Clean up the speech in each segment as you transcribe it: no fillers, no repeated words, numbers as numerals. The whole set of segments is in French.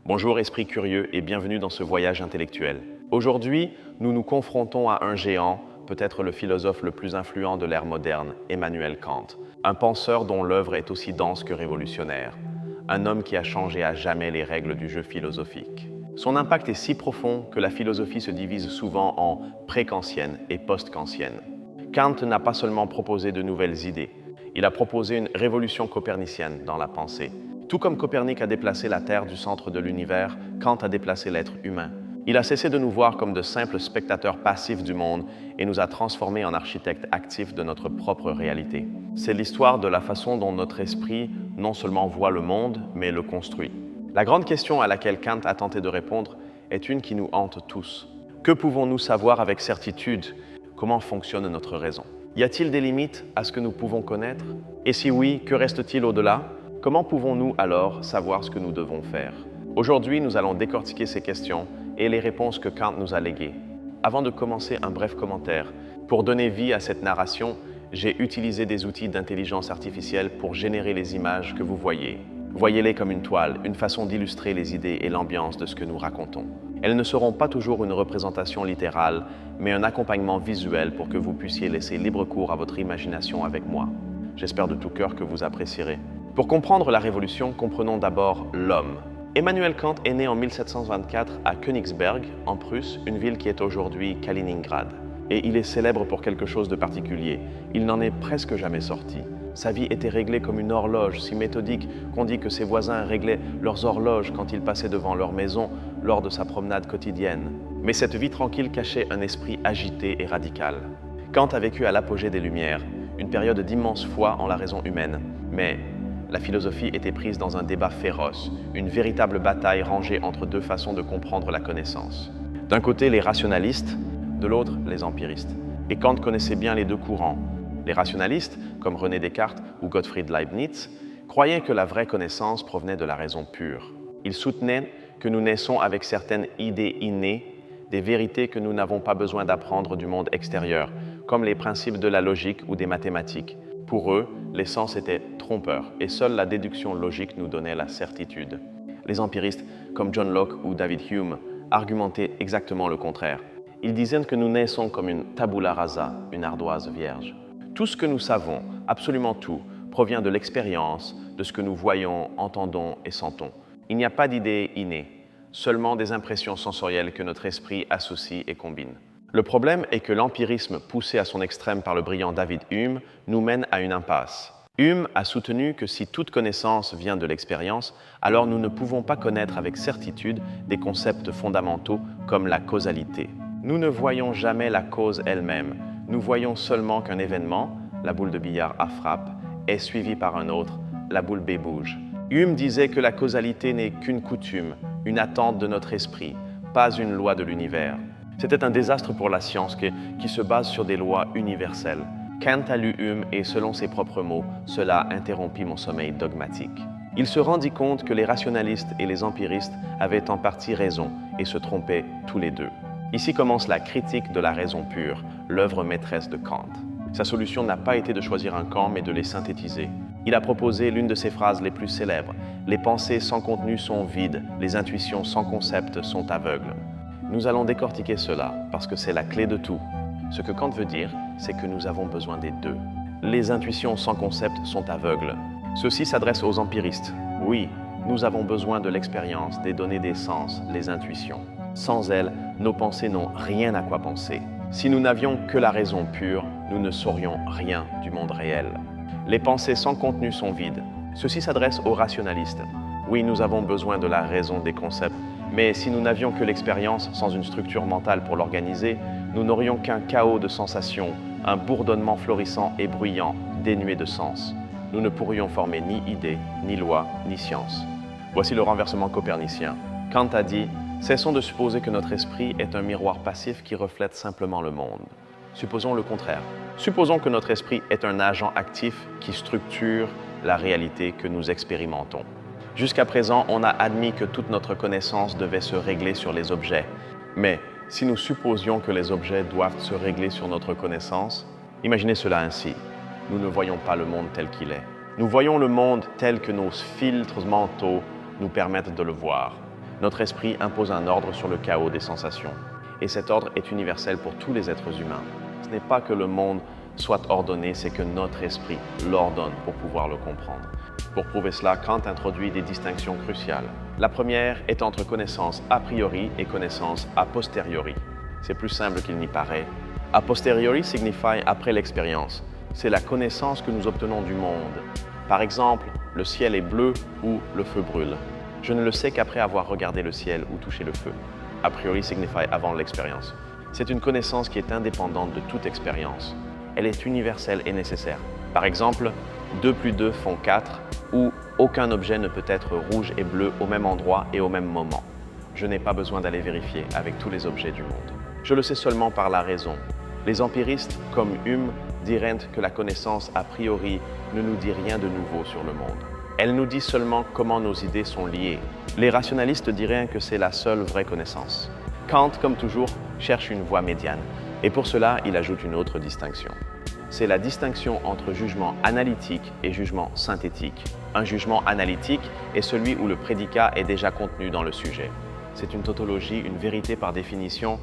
Bonjour esprit curieux et bienvenue dans ce voyage intellectuel. Aujourd'hui, nous nous confrontons à un géant, peut-être le philosophe le plus influent de l'ère moderne, Emmanuel Kant, un penseur dont l'œuvre est aussi dense que révolutionnaire, un homme qui a changé à jamais les règles du jeu philosophique. Son impact est si profond que la philosophie se divise souvent en pré-kantienne et post-kantienne. Kant n'a pas seulement proposé de nouvelles idées, il a proposé une révolution copernicienne dans la pensée. Tout comme Copernic a déplacé la Terre du centre de l'univers, Kant a déplacé l'être humain. Il a cessé de nous voir comme de simples spectateurs passifs du monde et nous a transformés en architectes actifs de notre propre réalité. C'est l'histoire de la façon dont notre esprit non seulement voit le monde, mais le construit. La grande question à laquelle Kant a tenté de répondre est une qui nous hante tous. Que pouvons-nous savoir avec certitude? Comment fonctionne notre raison? Y a-t-il des limites à ce que nous pouvons connaître? Et si oui, que reste-t-il au-delà? Comment pouvons-nous alors savoir ce que nous devons faire? Aujourd'hui, nous allons décortiquer ces questions et les réponses que Kant nous a léguées. Avant de commencer, un bref commentaire. Pour donner vie à cette narration, j'ai utilisé des outils d'intelligence artificielle pour générer les images que vous voyez. Voyez-les comme une toile, une façon d'illustrer les idées et l'ambiance de ce que nous racontons. Elles ne seront pas toujours une représentation littérale, mais un accompagnement visuel pour que vous puissiez laisser libre cours à votre imagination avec moi. J'espère de tout cœur que vous apprécierez. Pour comprendre la Révolution, comprenons d'abord l'homme. Emmanuel Kant est né en 1724 à Königsberg, en Prusse, une ville qui est aujourd'hui Kaliningrad. Et il est célèbre pour quelque chose de particulier. Il n'en est presque jamais sorti. Sa vie était réglée comme une horloge, si méthodique qu'on dit que ses voisins réglaient leurs horloges quand il passait devant leur maison lors de sa promenade quotidienne. Mais cette vie tranquille cachait un esprit agité et radical. Kant a vécu à l'apogée des Lumières, une période d'immense foi en la raison humaine. Mais la philosophie était prise dans un débat féroce, une véritable bataille rangée entre deux façons de comprendre la connaissance. D'un côté, les rationalistes, de l'autre, les empiristes. Et Kant connaissait bien les deux courants. Les rationalistes, comme René Descartes ou Gottfried Leibniz, croyaient que la vraie connaissance provenait de la raison pure. Ils soutenaient que nous naissons avec certaines idées innées, des vérités que nous n'avons pas besoin d'apprendre du monde extérieur, comme les principes de la logique ou des mathématiques. Pour eux, les sens étaient trompeurs et seule la déduction logique nous donnait la certitude. Les empiristes, comme John Locke ou David Hume, argumentaient exactement le contraire. Ils disaient que nous naissons comme une tabula rasa, une ardoise vierge. Tout ce que nous savons, absolument tout, provient de l'expérience, de ce que nous voyons, entendons et sentons. Il n'y a pas d'idées innées, seulement des impressions sensorielles que notre esprit associe et combine. Le problème est que l'empirisme, poussé à son extrême par le brillant David Hume, nous mène à une impasse. Hume a soutenu que si toute connaissance vient de l'expérience, alors nous ne pouvons pas connaître avec certitude des concepts fondamentaux comme la causalité. Nous ne voyons jamais la cause elle-même. Nous voyons seulement qu'un événement, la boule de billard A frappe, est suivi par un autre, la boule B bouge. Hume disait que la causalité n'est qu'une coutume, une attente de notre esprit, pas une loi de l'univers. C'était un désastre pour la science qui se base sur des lois universelles. Kant a lu Hume et, selon ses propres mots, cela interrompit mon sommeil dogmatique. Il se rendit compte que les rationalistes et les empiristes avaient en partie raison et se trompaient tous les deux. Ici commence la critique de la raison pure, l'œuvre maîtresse de Kant. Sa solution n'a pas été de choisir un camp, mais de les synthétiser. Il a proposé l'une de ses phrases les plus célèbres. Les pensées sans contenu sont vides, les intuitions sans concept sont aveugles. Nous allons décortiquer cela, parce que c'est la clé de tout. Ce que Kant veut dire, c'est que nous avons besoin des deux. Les intuitions sans concept sont aveugles. Ceci s'adresse aux empiristes. Oui, nous avons besoin de l'expérience, des données des sens, les intuitions. Sans elles, nos pensées n'ont rien à quoi penser. Si nous n'avions que la raison pure, nous ne saurions rien du monde réel. Les pensées sans contenu sont vides. Ceci s'adresse aux rationalistes. Oui, nous avons besoin de la raison des concepts, mais si nous n'avions que l'expérience sans une structure mentale pour l'organiser, nous n'aurions qu'un chaos de sensations, un bourdonnement florissant et bruyant, dénué de sens. Nous ne pourrions former ni idée, ni loi, ni science. Voici le renversement copernicien. Kant a dit « Cessons de supposer que notre esprit est un miroir passif qui reflète simplement le monde. Supposons le contraire. Supposons que notre esprit est un agent actif qui structure la réalité que nous expérimentons. Jusqu'à présent, on a admis que toute notre connaissance devait se régler sur les objets. Mais si nous supposions que les objets doivent se régler sur notre connaissance, imaginez cela ainsi. Nous ne voyons pas le monde tel qu'il est. Nous voyons le monde tel que nos filtres mentaux nous permettent de le voir. Notre esprit impose un ordre sur le chaos des sensations. Et cet ordre est universel pour tous les êtres humains. Ce n'est pas que le monde soit ordonné, c'est que notre esprit l'ordonne pour pouvoir le comprendre. Pour prouver cela, Kant introduit des distinctions cruciales. La première est entre connaissance a priori et connaissance a posteriori. C'est plus simple qu'il n'y paraît. A posteriori signifie après l'expérience. C'est la connaissance que nous obtenons du monde. Par exemple, le ciel est bleu ou le feu brûle. Je ne le sais qu'après avoir regardé le ciel ou touché le feu. A priori signifie avant l'expérience. C'est une connaissance qui est indépendante de toute expérience. Elle est universelle et nécessaire. Par exemple, 2 plus 2 font 4 ou aucun objet ne peut être rouge et bleu au même endroit et au même moment. Je n'ai pas besoin d'aller vérifier avec tous les objets du monde. Je le sais seulement par la raison. Les empiristes, comme Hume, diraient que la connaissance a priori ne nous dit rien de nouveau sur le monde. Elle nous dit seulement comment nos idées sont liées. Les rationalistes diraient que c'est la seule vraie connaissance. Kant, comme toujours, cherche une voie médiane. Et pour cela, il ajoute une autre distinction. C'est la distinction entre jugement analytique et jugement synthétique. Un jugement analytique est celui où le prédicat est déjà contenu dans le sujet. C'est une tautologie, une vérité par définition.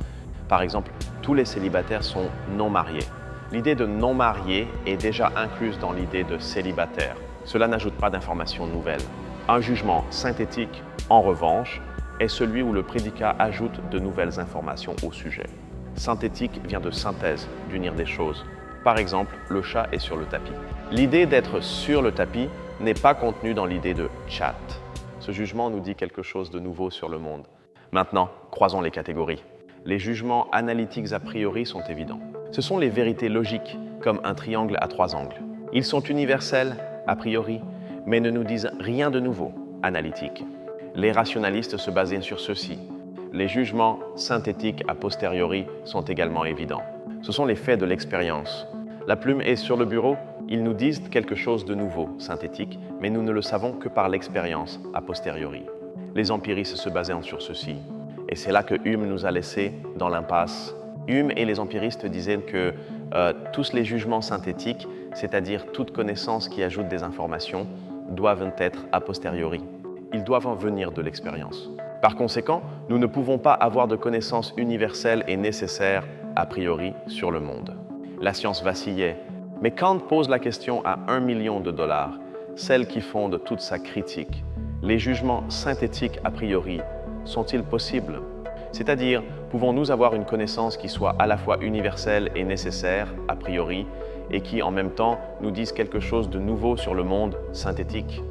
Par exemple, tous les célibataires sont non mariés. L'idée de non marié est déjà incluse dans l'idée de célibataire. Cela n'ajoute pas d'informations nouvelles. Un jugement synthétique, en revanche, est celui où le prédicat ajoute de nouvelles informations au sujet. Synthétique vient de synthèse, d'unir des choses. Par exemple, le chat est sur le tapis. L'idée d'être sur le tapis n'est pas contenue dans l'idée de chat. Ce jugement nous dit quelque chose de nouveau sur le monde. Maintenant, croisons les catégories. Les jugements analytiques a priori sont évidents. Ce sont les vérités logiques, comme un triangle à 3 angles. Ils sont universels, a priori, mais ne nous disent rien de nouveau, analytique. Les rationalistes se basaient sur ceci. Les jugements synthétiques a posteriori sont également évidents. Ce sont les faits de l'expérience. La plume est sur le bureau, ils nous disent quelque chose de nouveau, synthétique, mais nous ne le savons que par l'expérience a posteriori. Les empiristes se basaient sur ceci. Et c'est là que Hume nous a laissés dans l'impasse. Hume et les empiristes disaient que tous les jugements synthétiques, c'est-à-dire toute connaissance qui ajoute des informations, doivent être a posteriori. Ils doivent en venir de l'expérience. Par conséquent, nous ne pouvons pas avoir de connaissances universelles et nécessaires a priori sur le monde. La science vacillait, mais Kant pose la question à $1 million, celle qui fonde toute sa critique. Les jugements synthétiques a priori sont-ils possibles? C'est-à-dire, pouvons-nous avoir une connaissance qui soit à la fois universelle et nécessaire a priori, et qui en même temps nous dise quelque chose de nouveau sur le monde synthétique?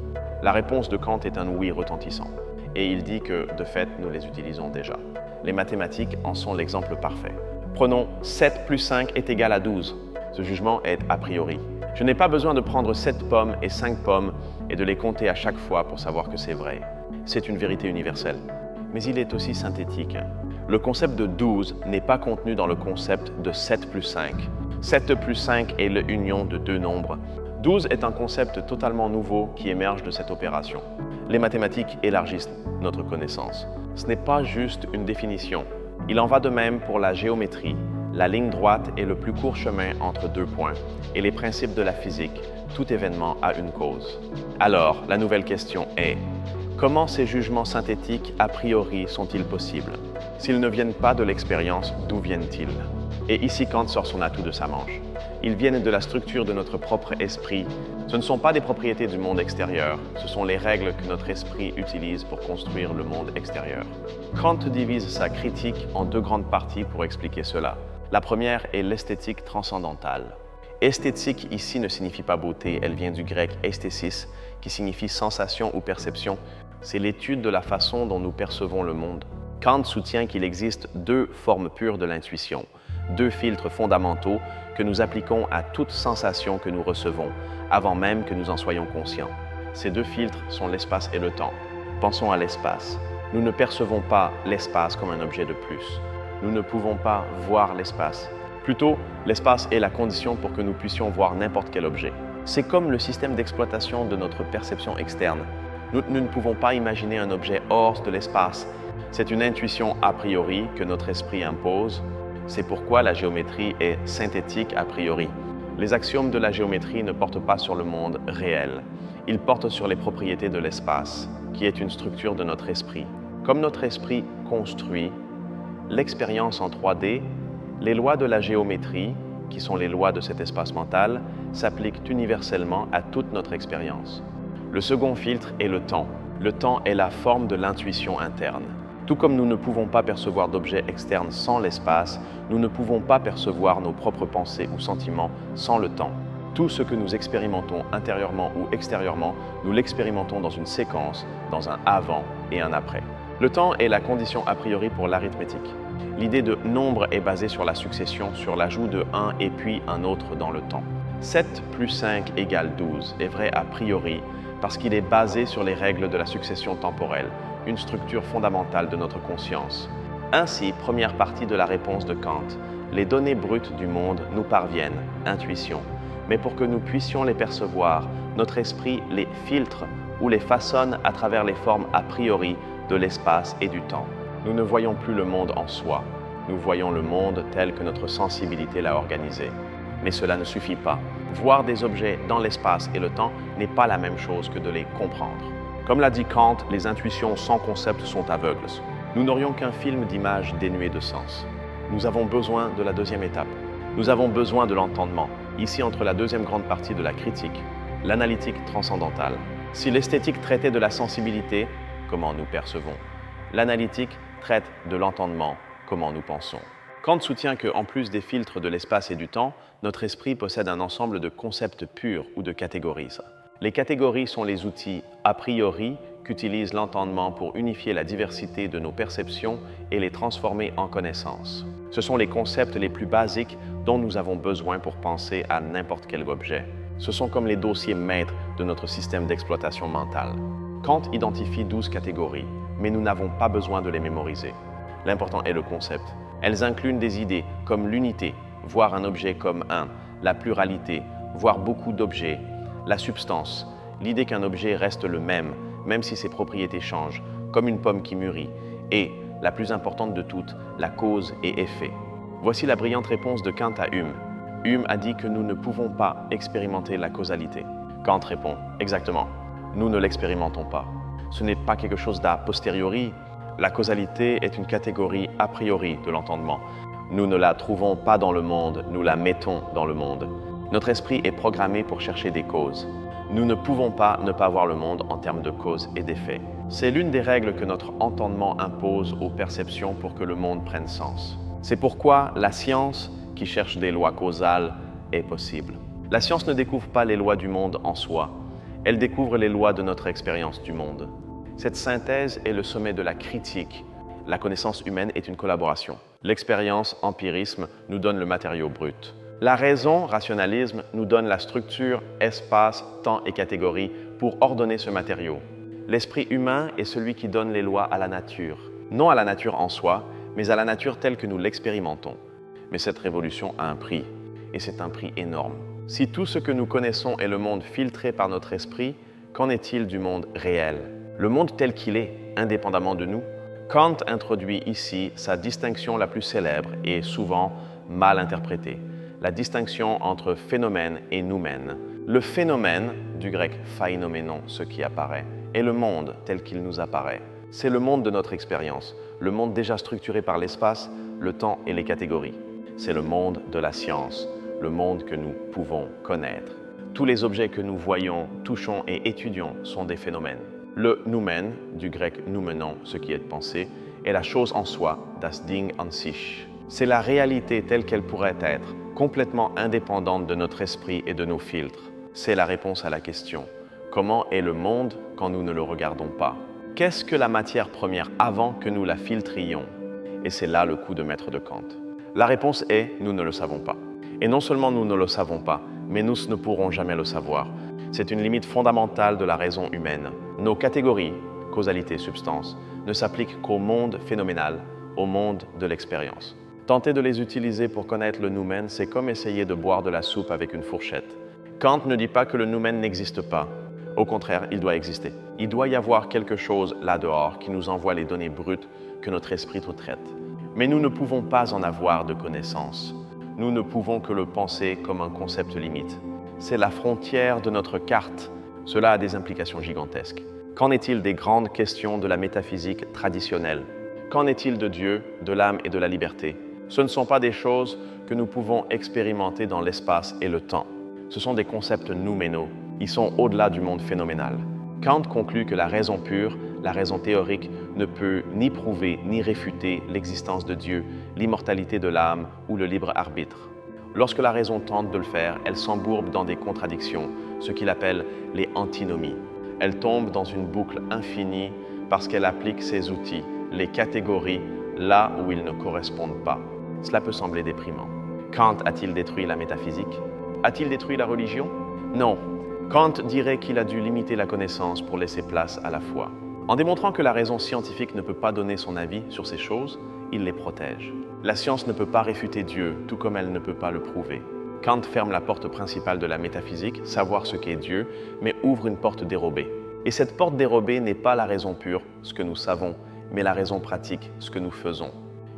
La réponse de Kant est un oui retentissant. Et il dit que, de fait, nous les utilisons déjà. Les mathématiques en sont l'exemple parfait. Prenons 7 plus 5 est égal à 12. Ce jugement est a priori. Je n'ai pas besoin de prendre 7 pommes et 5 pommes et de les compter à chaque fois pour savoir que c'est vrai. C'est une vérité universelle. Mais il est aussi synthétique. Le concept de 12 n'est pas contenu dans le concept de 7 plus 5. 7 plus 5 est l'union de deux nombres. 12 est un concept totalement nouveau qui émerge de cette opération. Les mathématiques élargissent notre connaissance. Ce n'est pas juste une définition. Il en va de même pour la géométrie. La ligne droite est le plus court chemin entre deux points. Et les principes de la physique, tout événement a une cause. Alors, la nouvelle question est, comment ces jugements synthétiques a priori sont-ils possibles? S'ils ne viennent pas de l'expérience, d'où viennent-ils? Et ici Kant sort son atout de sa manche. Ils viennent de la structure de notre propre esprit. Ce ne sont pas des propriétés du monde extérieur, ce sont les règles que notre esprit utilise pour construire le monde extérieur. Kant divise sa critique en deux grandes parties pour expliquer cela. La première est l'esthétique transcendantale. Esthétique ici ne signifie pas beauté, elle vient du grec esthésis, qui signifie sensation ou perception. C'est l'étude de la façon dont nous percevons le monde. Kant soutient qu'il existe deux formes pures de l'intuition, deux filtres fondamentaux que nous appliquons à toute sensation que nous recevons, avant même que nous en soyons conscients. Ces deux filtres sont l'espace et le temps. Pensons à l'espace. Nous ne percevons pas l'espace comme un objet de plus. Nous ne pouvons pas voir l'espace. Plutôt, l'espace est la condition pour que nous puissions voir n'importe quel objet. C'est comme le système d'exploitation de notre perception externe. Nous ne pouvons pas imaginer un objet hors de l'espace. C'est une intuition a priori que notre esprit impose. C'est pourquoi la géométrie est synthétique a priori. Les axiomes de la géométrie ne portent pas sur le monde réel. Ils portent sur les propriétés de l'espace, qui est une structure de notre esprit. Comme notre esprit construit l'expérience en 3D, les lois de la géométrie, qui sont les lois de cet espace mental, s'appliquent universellement à toute notre expérience. Le second filtre est le temps. Le temps est la forme de l'intuition interne. Tout comme nous ne pouvons pas percevoir d'objets externes sans l'espace, nous ne pouvons pas percevoir nos propres pensées ou sentiments sans le temps. Tout ce que nous expérimentons intérieurement ou extérieurement, nous l'expérimentons dans une séquence, dans un avant et un après. Le temps est la condition a priori pour l'arithmétique. L'idée de nombre est basée sur la succession, sur l'ajout de un et puis un autre dans le temps. 7 plus 5 égale 12 est vrai a priori parce qu'il est basé sur les règles de la succession temporelle, une structure fondamentale de notre conscience. Ainsi, première partie de la réponse de Kant, les données brutes du monde nous parviennent, intuition. Mais pour que nous puissions les percevoir, notre esprit les filtre ou les façonne à travers les formes a priori de l'espace et du temps. Nous ne voyons plus le monde en soi, nous voyons le monde tel que notre sensibilité l'a organisé. Mais cela ne suffit pas. Voir des objets dans l'espace et le temps n'est pas la même chose que de les comprendre. Comme l'a dit Kant, les intuitions sans concept sont aveugles. Nous n'aurions qu'un film d'images dénué de sens. Nous avons besoin de la deuxième étape. Nous avons besoin de l'entendement, ici entre la deuxième grande partie de la critique, l'analytique transcendantale. Si l'esthétique traitait de la sensibilité, comment nous percevons? L'analytique traite de l'entendement, comment nous pensons. Kant soutient qu'en plus des filtres de l'espace et du temps, notre esprit possède un ensemble de concepts purs ou de catégories. Les catégories sont les outils a priori qu'utilise l'entendement pour unifier la diversité de nos perceptions et les transformer en connaissances. Ce sont les concepts les plus basiques dont nous avons besoin pour penser à n'importe quel objet. Ce sont comme les dossiers maîtres de notre système d'exploitation mentale. Kant identifie 12 catégories, mais nous n'avons pas besoin de les mémoriser. L'important est le concept. Elles incluent des idées comme l'unité, voir un objet comme un, la pluralité, voir beaucoup d'objets, la substance, l'idée qu'un objet reste le même si ses propriétés changent, comme une pomme qui mûrit, et, la plus importante de toutes, la cause et effet. Voici la brillante réponse de Kant à Hume. Hume a dit que nous ne pouvons pas expérimenter la causalité. Kant répond, exactement, nous ne l'expérimentons pas. Ce n'est pas quelque chose d'a posteriori. La causalité est une catégorie a priori de l'entendement. Nous ne la trouvons pas dans le monde, nous la mettons dans le monde. Notre esprit est programmé pour chercher des causes. Nous ne pouvons pas ne pas voir le monde en termes de cause et d'effet. C'est l'une des règles que notre entendement impose aux perceptions pour que le monde prenne sens. C'est pourquoi la science, qui cherche des lois causales, est possible. La science ne découvre pas les lois du monde en soi, elle découvre les lois de notre expérience du monde. Cette synthèse est le sommet de la critique. La connaissance humaine est une collaboration. L'expérience, empirisme, nous donne le matériau brut. La raison, rationalisme, nous donne la structure, espace, temps et catégorie pour ordonner ce matériau. L'esprit humain est celui qui donne les lois à la nature. Non à la nature en soi, mais à la nature telle que nous l'expérimentons. Mais cette révolution a un prix, et c'est un prix énorme. Si tout ce que nous connaissons est le monde filtré par notre esprit, qu'en est-il du monde réel? Le monde tel qu'il est, indépendamment de nous? Kant introduit ici sa distinction la plus célèbre et souvent mal interprétée, la distinction entre phénomène et noumène. Le phénomène, du grec phainoménon, ce qui apparaît, est le monde tel qu'il nous apparaît. C'est le monde de notre expérience, le monde déjà structuré par l'espace, le temps et les catégories. C'est le monde de la science, le monde que nous pouvons connaître. Tous les objets que nous voyons, touchons et étudions sont des phénomènes. Le noumen, du grec noumenon, ce qui est pensé, est la chose en soi, das Ding an sich. C'est la réalité telle qu'elle pourrait être, complètement indépendante de notre esprit et de nos filtres. C'est la réponse à la question. Comment est le monde quand nous ne le regardons pas? Qu'est-ce que la matière première avant que nous la filtrions? Et c'est là le coup de maître de Kant. La réponse est « nous ne le savons pas ». Et non seulement nous ne le savons pas, mais nous ne pourrons jamais le savoir. C'est une limite fondamentale de la raison humaine. Nos catégories, causalité, substance, ne s'appliquent qu'au monde phénoménal, au monde de l'expérience. Tenter de les utiliser pour connaître le noumen, c'est comme essayer de boire de la soupe avec une fourchette. Kant ne dit pas que le noumen n'existe pas. Au contraire, il doit exister. Il doit y avoir quelque chose là-dehors qui nous envoie les données brutes que notre esprit traite. Mais nous ne pouvons pas en avoir de connaissance. Nous ne pouvons que le penser comme un concept limite. C'est la frontière de notre carte. Cela a des implications gigantesques. Qu'en est-il des grandes questions de la métaphysique traditionnelle? Qu'en est-il de Dieu, de l'âme et de la liberté? Ce ne sont pas des choses que nous pouvons expérimenter dans l'espace et le temps. Ce sont des concepts nouménaux. Ils sont au-delà du monde phénoménal. Kant conclut que la raison pure, la raison théorique, ne peut ni prouver ni réfuter l'existence de Dieu, l'immortalité de l'âme ou le libre arbitre. Lorsque la raison tente de le faire, elle s'embourbe dans des contradictions, ce qu'il appelle les antinomies. Elle tombe dans une boucle infinie parce qu'elle applique ses outils, les catégories, là où ils ne correspondent pas. Cela peut sembler déprimant. Kant a-t-il détruit la métaphysique? A-t-il détruit la religion? Non. Kant dirait qu'il a dû limiter la connaissance pour laisser place à la foi. En démontrant que la raison scientifique ne peut pas donner son avis sur ces choses, il les protège. La science ne peut pas réfuter Dieu, tout comme elle ne peut pas le prouver. Kant ferme la porte principale de la métaphysique, savoir ce qu'est Dieu, mais ouvre une porte dérobée. Et cette porte dérobée n'est pas la raison pure, ce que nous savons, mais la raison pratique, ce que nous faisons.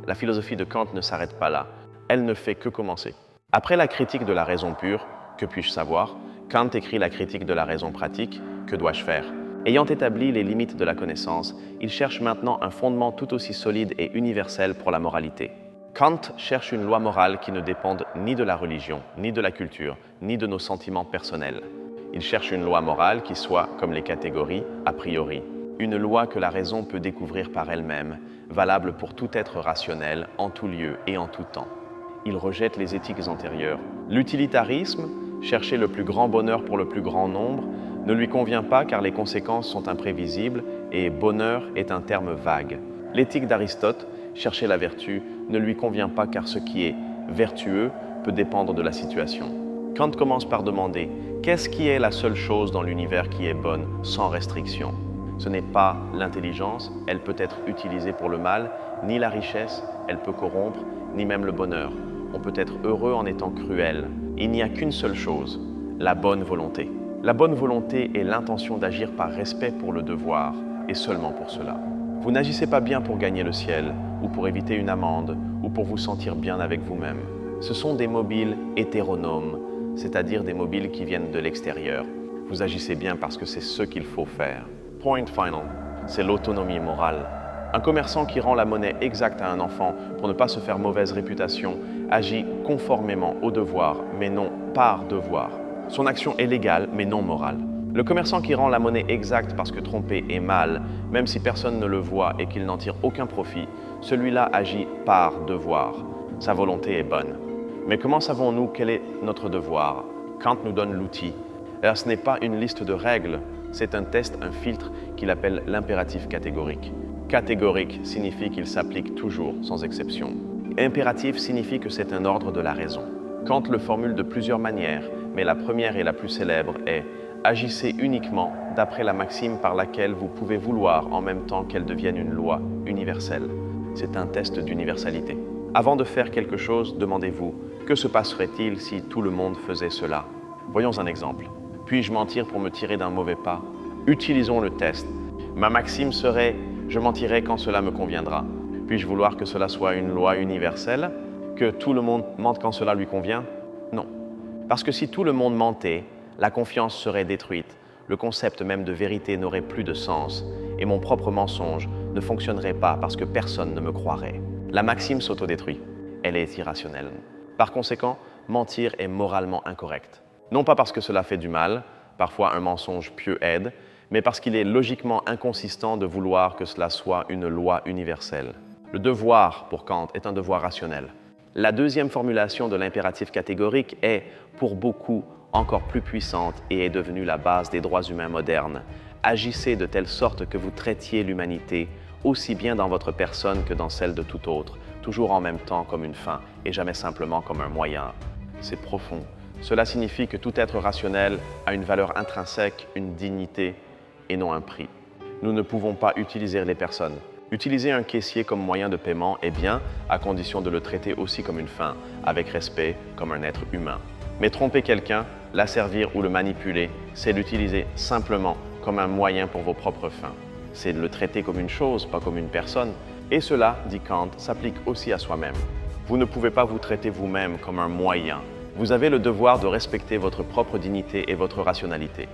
La philosophie de Kant ne s'arrête pas là, elle ne fait que commencer. Après la critique de la raison pure, que puis-je savoir? Kant écrit la critique de la raison pratique, que dois-je faire? Ayant établi les limites de la connaissance, il cherche maintenant un fondement tout aussi solide et universel pour la moralité. Kant cherche une loi morale qui ne dépende ni de la religion, ni de la culture, ni de nos sentiments personnels. Il cherche une loi morale qui soit, comme les catégories, a priori. Une loi que la raison peut découvrir par elle-même, valable pour tout être rationnel, en tout lieu et en tout temps. Il rejette les éthiques antérieures. L'utilitarisme, chercher le plus grand bonheur pour le plus grand nombre, ne lui convient pas car les conséquences sont imprévisibles et bonheur est un terme vague. L'éthique d'Aristote, chercher la vertu, ne lui convient pas car ce qui est vertueux peut dépendre de la situation. Kant commence par demander « Qu'est-ce qui est la seule chose dans l'univers qui est bonne, sans restriction ?» Ce n'est pas l'intelligence, elle peut être utilisée pour le mal, ni la richesse, elle peut corrompre, ni même le bonheur. On peut être heureux en étant cruel. Il n'y a qu'une seule chose, la bonne volonté. La bonne volonté est l'intention d'agir par respect pour le devoir, et seulement pour cela. Vous n'agissez pas bien pour gagner le ciel, ou pour éviter une amende, ou pour vous sentir bien avec vous-même. Ce sont des mobiles hétéronomes, c'est-à-dire des mobiles qui viennent de l'extérieur. Vous agissez bien parce que c'est ce qu'il faut faire. Point final, c'est l'autonomie morale. Un commerçant qui rend la monnaie exacte à un enfant pour ne pas se faire mauvaise réputation agit conformément au devoir, mais non par devoir. Son action est légale, mais non morale. Le commerçant qui rend la monnaie exacte parce que tromper est mal, même si personne ne le voit et qu'il n'en tire aucun profit, celui-là agit par devoir. Sa volonté est bonne. Mais comment savons-nous quel est notre devoir? Kant nous donne l'outil. Alors ce n'est pas une liste de règles, c'est un test, un filtre qu'il appelle l'impératif catégorique. Catégorique signifie qu'il s'applique toujours, sans exception. Impératif signifie que c'est un ordre de la raison. Kant le formule de plusieurs manières, mais la première et la plus célèbre est « Agissez uniquement d'après la maxime par laquelle vous pouvez vouloir en même temps qu'elle devienne une loi universelle. » C'est un test d'universalité. Avant de faire quelque chose, demandez-vous « Que se passerait-il si tout le monde faisait cela ?» Voyons un exemple. Puis-je mentir pour me tirer d'un mauvais pas? Utilisons le test. Ma maxime serait « Je mentirai quand cela me conviendra ». Puis-je vouloir que cela soit une loi universelle? Que tout le monde mente quand cela lui convient? Non. Parce que si tout le monde mentait, la confiance serait détruite, le concept même de vérité n'aurait plus de sens, et mon propre mensonge ne fonctionnerait pas parce que personne ne me croirait. La maxime s'autodétruit. Elle est irrationnelle. Par conséquent, mentir est moralement incorrect. Non pas parce que cela fait du mal, parfois un mensonge pieux aide, mais parce qu'il est logiquement inconsistant de vouloir que cela soit une loi universelle. Le devoir, pour Kant, est un devoir rationnel. La deuxième formulation de l'impératif catégorique est, pour beaucoup, encore plus puissante et est devenue la base des droits humains modernes. Agissez de telle sorte que vous traitiez l'humanité aussi bien dans votre personne que dans celle de tout autre, toujours en même temps comme une fin et jamais simplement comme un moyen. C'est profond. Cela signifie que tout être rationnel a une valeur intrinsèque, une dignité et non un prix. Nous ne pouvons pas utiliser les personnes. Utiliser un caissier comme moyen de paiement est bien, à condition de le traiter aussi comme une fin, avec respect, comme un être humain. Mais tromper quelqu'un, l'asservir ou le manipuler, c'est l'utiliser simplement comme un moyen pour vos propres fins. C'est de le traiter comme une chose, pas comme une personne. Et cela, dit Kant, s'applique aussi à soi-même. Vous ne pouvez pas vous traiter vous-même comme un moyen. Vous avez le devoir de respecter votre propre dignité et votre rationalité.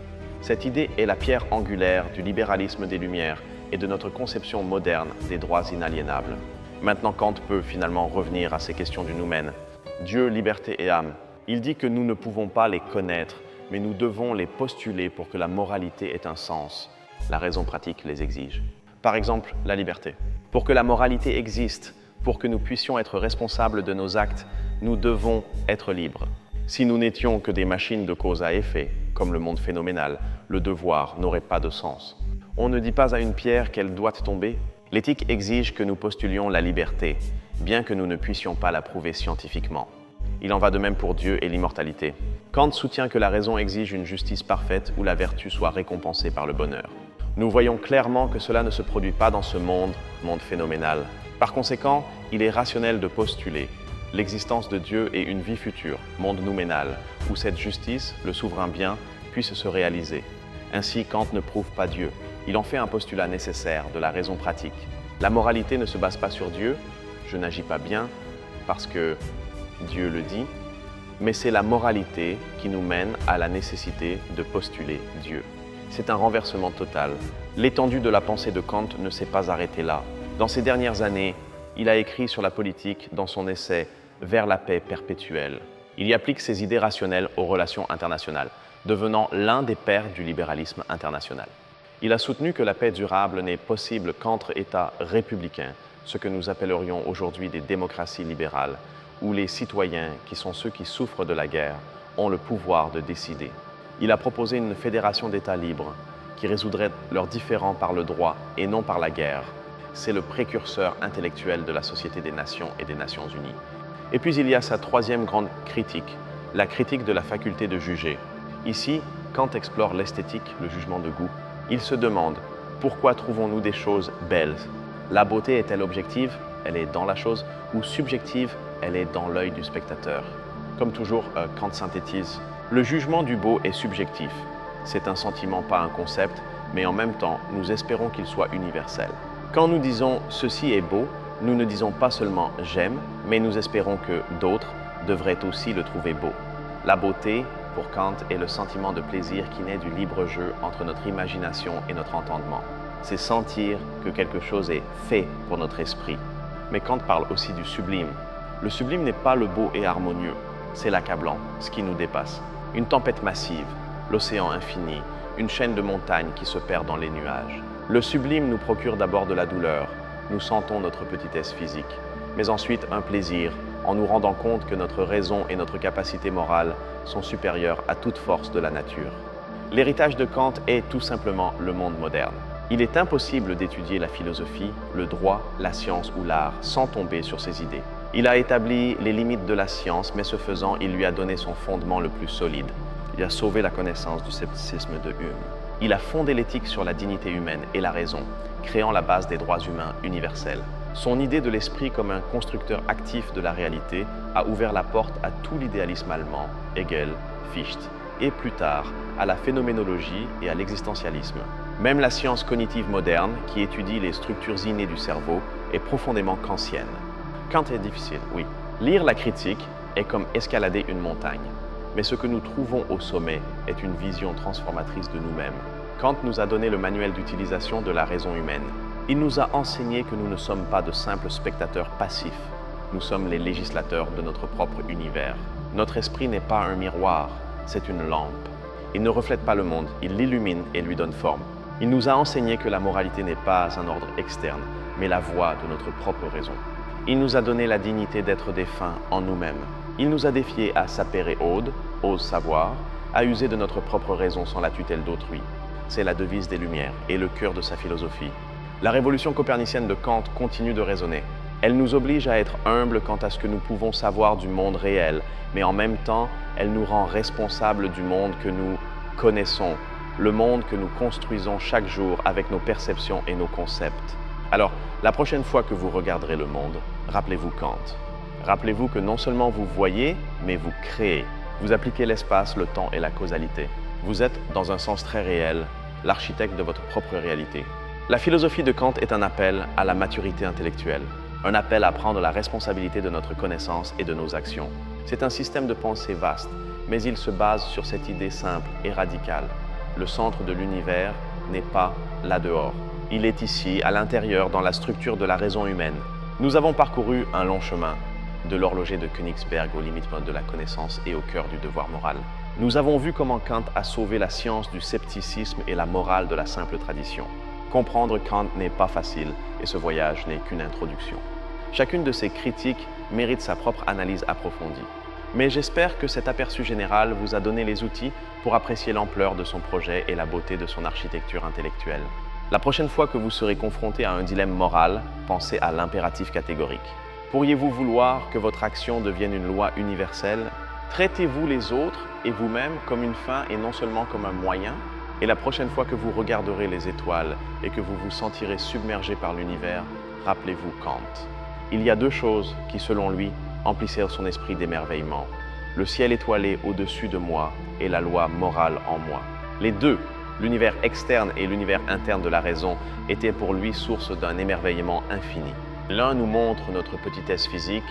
Cette idée est la pierre angulaire du libéralisme des Lumières et de notre conception moderne des droits inaliénables. Maintenant, Kant peut finalement revenir à ces questions du noumen. Dieu, liberté et âme. Il dit que nous ne pouvons pas les connaître, mais nous devons les postuler pour que la moralité ait un sens. La raison pratique les exige. Par exemple, la liberté. Pour que la moralité existe, pour que nous puissions être responsables de nos actes, nous devons être libres. Si nous n'étions que des machines de cause à effet, comme le monde phénoménal, le devoir n'aurait pas de sens. On ne dit pas à une pierre qu'elle doit tomber. L'éthique exige que nous postulions la liberté, bien que nous ne puissions pas la prouver scientifiquement. Il en va de même pour Dieu et l'immortalité. Kant soutient que la raison exige une justice parfaite où la vertu soit récompensée par le bonheur. Nous voyons clairement que cela ne se produit pas dans ce monde phénoménal. Par conséquent, il est rationnel de postuler l'existence de Dieu et une vie future, monde nouménal, où cette justice, le souverain bien, puisse se réaliser. Ainsi, Kant ne prouve pas Dieu. Il en fait un postulat nécessaire de la raison pratique. La moralité ne se base pas sur Dieu, je n'agis pas bien parce que Dieu le dit, mais c'est la moralité qui nous mène à la nécessité de postuler Dieu. C'est un renversement total. L'étendue de la pensée de Kant ne s'est pas arrêtée là. Dans ces dernières années, il a écrit sur la politique dans son essai « Vers la paix perpétuelle ». Il y applique ses idées rationnelles aux relations internationales, devenant l'un des pères du libéralisme international. Il a soutenu que la paix durable n'est possible qu'entre États républicains, ce que nous appellerions aujourd'hui des démocraties libérales, où les citoyens, qui sont ceux qui souffrent de la guerre, ont le pouvoir de décider. Il a proposé une fédération d'États libres qui résoudrait leurs différends par le droit et non par la guerre. C'est le précurseur intellectuel de la Société des Nations et des Nations Unies. Et puis il y a sa troisième grande critique, la critique de la faculté de juger. Ici, Kant explore l'esthétique, le jugement de goût. Il se demande pourquoi trouvons-nous des choses belles? La beauté est-elle objective? Elle est dans la chose, ou subjective? Elle est dans l'œil du spectateur. Comme toujours, Kant synthétise. Le jugement du beau est subjectif. C'est un sentiment, pas un concept, mais en même temps, nous espérons qu'il soit universel. Quand nous disons « ceci est beau », nous ne disons pas seulement « j'aime », mais nous espérons que d'autres devraient aussi le trouver beau. La beauté, pour Kant, est le sentiment de plaisir qui naît du libre jeu entre notre imagination et notre entendement. C'est sentir que quelque chose est fait pour notre esprit. Mais Kant parle aussi du sublime. Le sublime n'est pas le beau et harmonieux, c'est l'accablant, ce qui nous dépasse. Une tempête massive, l'océan infini, une chaîne de montagnes qui se perd dans les nuages. Le sublime nous procure d'abord de la douleur, nous sentons notre petitesse physique, mais ensuite un plaisir, en nous rendant compte que notre raison et notre capacité morale sont supérieures à toute force de la nature. L'héritage de Kant est tout simplement le monde moderne. Il est impossible d'étudier la philosophie, le droit, la science ou l'art sans tomber sur ces idées. Il a établi les limites de la science, mais ce faisant, il lui a donné son fondement le plus solide. Il a sauvé la connaissance du scepticisme de Hume. Il a fondé l'éthique sur la dignité humaine et la raison, créant la base des droits humains universels. Son idée de l'esprit comme un constructeur actif de la réalité a ouvert la porte à tout l'idéalisme allemand, Hegel, Fichte, et plus tard à la phénoménologie et à l'existentialisme. Même la science cognitive moderne, qui étudie les structures innées du cerveau, est profondément kantienne. Kant est difficile, oui. Lire la critique est comme escalader une montagne. Mais ce que nous trouvons au sommet est une vision transformatrice de nous-mêmes. Kant nous a donné le manuel d'utilisation de la raison humaine. Il nous a enseigné que nous ne sommes pas de simples spectateurs passifs. Nous sommes les législateurs de notre propre univers. Notre esprit n'est pas un miroir, c'est une lampe. Il ne reflète pas le monde, il l'illumine et lui donne forme. Il nous a enseigné que la moralité n'est pas un ordre externe, mais la voie de notre propre raison. Il nous a donné la dignité d'être des fins en nous-mêmes. Il nous a défiés à sapere aude, ose savoir, à user de notre propre raison sans la tutelle d'autrui. C'est la devise des Lumières et le cœur de sa philosophie. La révolution copernicienne de Kant continue de résonner. Elle nous oblige à être humbles quant à ce que nous pouvons savoir du monde réel, mais en même temps, elle nous rend responsables du monde que nous connaissons, le monde que nous construisons chaque jour avec nos perceptions et nos concepts. Alors, la prochaine fois que vous regarderez le monde, rappelez-vous Kant. Rappelez-vous que non seulement vous voyez, mais vous créez. Vous appliquez l'espace, le temps et la causalité. Vous êtes, dans un sens très réel, l'architecte de votre propre réalité. La philosophie de Kant est un appel à la maturité intellectuelle, un appel à prendre la responsabilité de notre connaissance et de nos actions. C'est un système de pensée vaste, mais il se base sur cette idée simple et radicale. le centre de l'univers n'est pas là dehors. Il est ici, à l'intérieur, dans la structure de la raison humaine. Nous avons parcouru un long chemin, de l'horloger de Königsberg aux limites de la connaissance et au cœur du devoir moral. Nous avons vu comment Kant a sauvé la science du scepticisme et la morale de la simple tradition. Comprendre Kant n'est pas facile et ce voyage n'est qu'une introduction. Chacune de ces critiques mérite sa propre analyse approfondie. Mais j'espère que cet aperçu général vous a donné les outils pour apprécier l'ampleur de son projet et la beauté de son architecture intellectuelle. La prochaine fois que vous serez confronté à un dilemme moral, pensez à l'impératif catégorique. Pourriez-vous vouloir que votre action devienne une loi universelle? Traitez-vous les autres et vous-même comme une fin et non seulement comme un moyen? Et la prochaine fois que vous regarderez les étoiles et que vous vous sentirez submergé par l'univers, rappelez-vous Kant. Il y a deux choses qui, selon lui, emplissaient son esprit d'émerveillement. Le ciel étoilé au-dessus de moi et la loi morale en moi. Les deux, l'univers externe et l'univers interne de la raison, étaient pour lui source d'un émerveillement infini. L'un nous montre notre petitesse physique,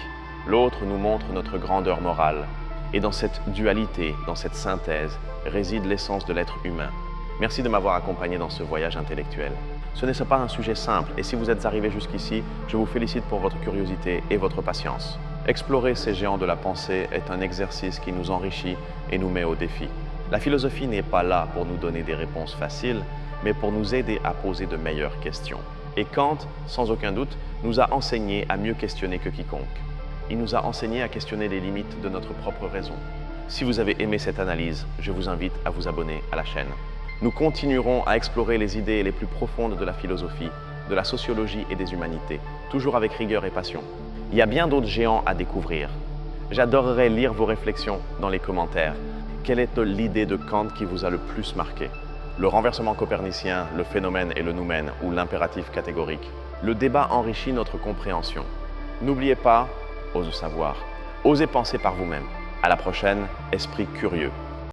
l'autre nous montre notre grandeur morale. Et dans cette dualité, dans cette synthèse, réside l'essence de l'être humain. Merci de m'avoir accompagné dans ce voyage intellectuel. Ce n'est pas un sujet simple et si vous êtes arrivé jusqu'ici, je vous félicite pour votre curiosité et votre patience. Explorer ces géants de la pensée est un exercice qui nous enrichit et nous met au défi. La philosophie n'est pas là pour nous donner des réponses faciles, mais pour nous aider à poser de meilleures questions. Et Kant, sans aucun doute, nous a enseigné à mieux questionner que quiconque. Il nous a enseigné à questionner les limites de notre propre raison. Si vous avez aimé cette analyse, je vous invite à vous abonner à la chaîne. Nous continuerons à explorer les idées les plus profondes de la philosophie, de la sociologie et des humanités, toujours avec rigueur et passion. Il y a bien d'autres géants à découvrir. J'adorerais lire vos réflexions dans les commentaires. Quelle est l'idée de Kant qui vous a le plus marqué? Le renversement copernicien, le phénomène et le noumen, ou l'impératif catégorique. Le débat enrichit notre compréhension. N'oubliez pas, osez savoir, osez penser par vous-même. À la prochaine, esprit curieux.